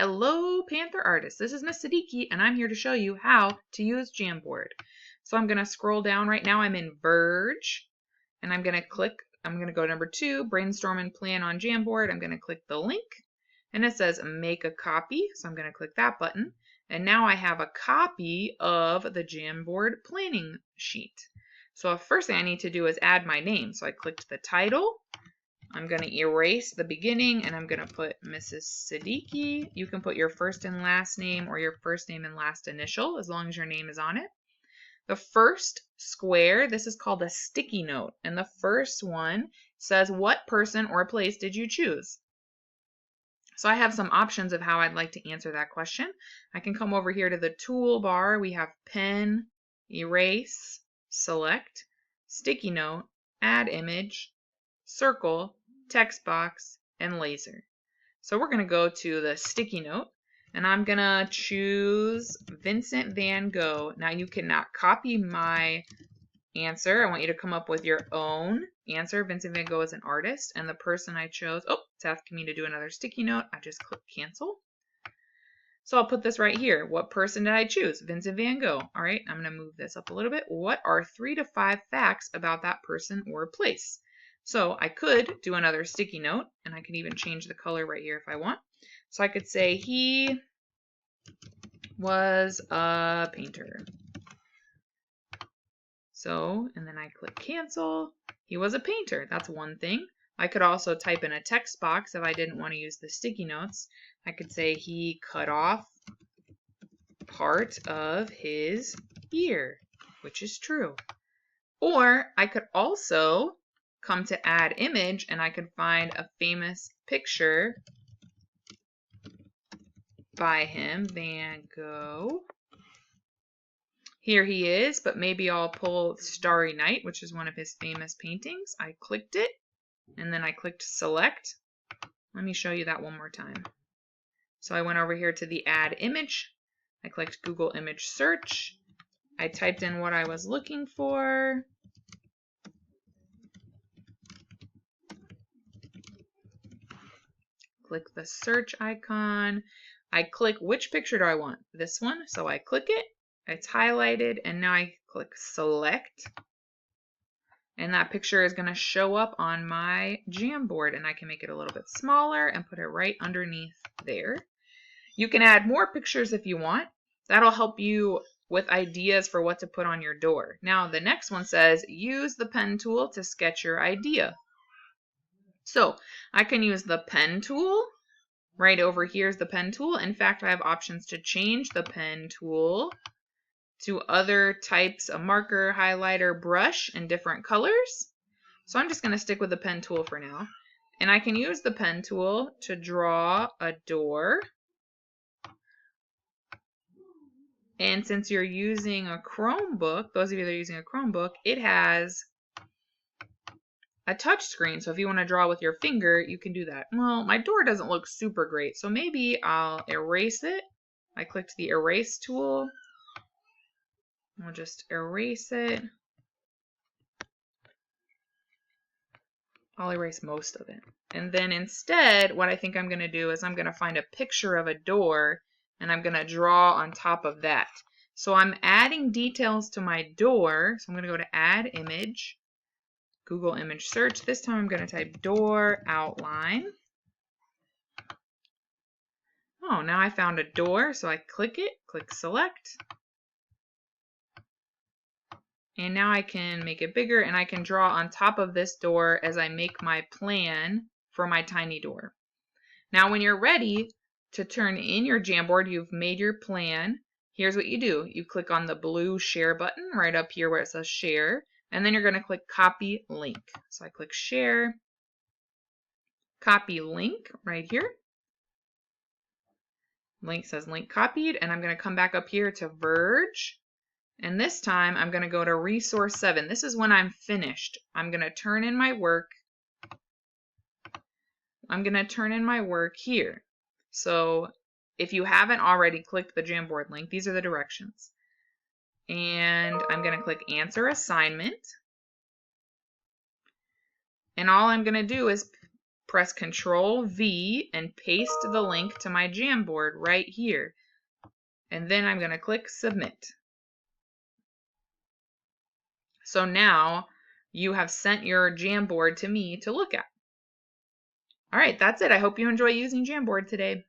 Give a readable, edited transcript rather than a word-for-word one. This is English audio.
Hello, Panther artists. This is Miss Siddiqui, and I'm here to show you how to use Jamboard. So I'm going to scroll down right now. I'm in Verge, and I'm going to go to number 2, brainstorm and plan on Jamboard. I'm going to click the link, and it says make a copy. So I'm going to click that button, and now I have a copy of the Jamboard planning sheet. So the first thing I need to do is add my name. So I clicked the title. I'm going to erase the beginning and I'm going to put Mrs. Siddiqui. You can put your first and last name or your first name and last initial as long as your name is on it. The first square, this is called a sticky note. And the first one says what person or place did you choose? So I have some options of how I'd like to answer that question. I can come over here to the toolbar. We have pen, erase, select, sticky note, add image, circle, text box, and laser. So we're going to go to the sticky note, and I'm going to choose Vincent van Gogh. Now you cannot copy my answer. I want you to come up with your own answer. Vincent van Gogh is an artist, and the person I chose, it's asking me to do another sticky note. I just click cancel. So I'll put this right here. What person did I choose? Vincent van Gogh. All right, I'm going to move this up a little bit. What are 3 to 5 facts about that person or place? So I could do another sticky note, and I can even change the color right here if I want. So I could say he was a painter. So, and then I click cancel. He was a painter. That's one thing. I could also type in a text box if I didn't want to use the sticky notes. I could say he cut off part of his ear, which is true. Or I could also come to add image and I could find a famous picture by him, Van Gogh. Here he is, but maybe I'll pull Starry Night, which is one of his famous paintings. I clicked it and then I clicked select. Let me show you that one more time. So I went over here to the add image. I clicked Google image search. I typed in what I was looking for. Click the search icon. I click which picture do I want? This one. So I click it. It's highlighted and now I click select. And that picture is going to show up on my Jamboard and I can make it a little bit smaller and put it right underneath there. You can add more pictures if you want. That'll help you with ideas for what to put on your door. Now the next one says use the pen tool to sketch your idea. So I can use the pen tool. Right over here is the pen tool. In fact, I have options to change the pen tool to other types of marker, highlighter, brush, and different colors. So I'm just going to stick with the pen tool for now. And I can use the pen tool to draw a door. And since you're using a Chromebook, those of you that are using a Chromebook, it has a touch screen. So if you want to draw with your finger, you can do that. Well, my door doesn't look super great, so maybe I'll erase it. I clicked the erase tool. I'll just erase it. I'll erase most of it. And then instead, what I think I'm going to do is I'm going to find a picture of a door and I'm going to draw on top of that. So I'm adding details to my door. So I'm going to go to add image. Google image search. This time I'm going to type door outline. Oh, now I found a door, so I click it, click select. And now I can make it bigger and I can draw on top of this door as I make my plan for my tiny door. Now when you're ready to turn in your Jamboard, you've made your plan. Here's what you do. You click on the blue share button right up here where it says share. And then you're going to click copy link. So I click share, copy link right here. Link says link copied. And I'm going to come back up here to Verge. And this time I'm going to go to resource 7. This is when I'm finished. I'm going to turn in my work. I'm going to turn in my work here. So if you haven't already clicked the Jamboard link, these are the directions. And I'm going to click answer assignment. And all I'm going to do is press Control V and paste the link to my Jamboard right here. And then I'm going to click Submit. So now you have sent your Jamboard to me to look at. All right, that's it. I hope you enjoy using Jamboard today.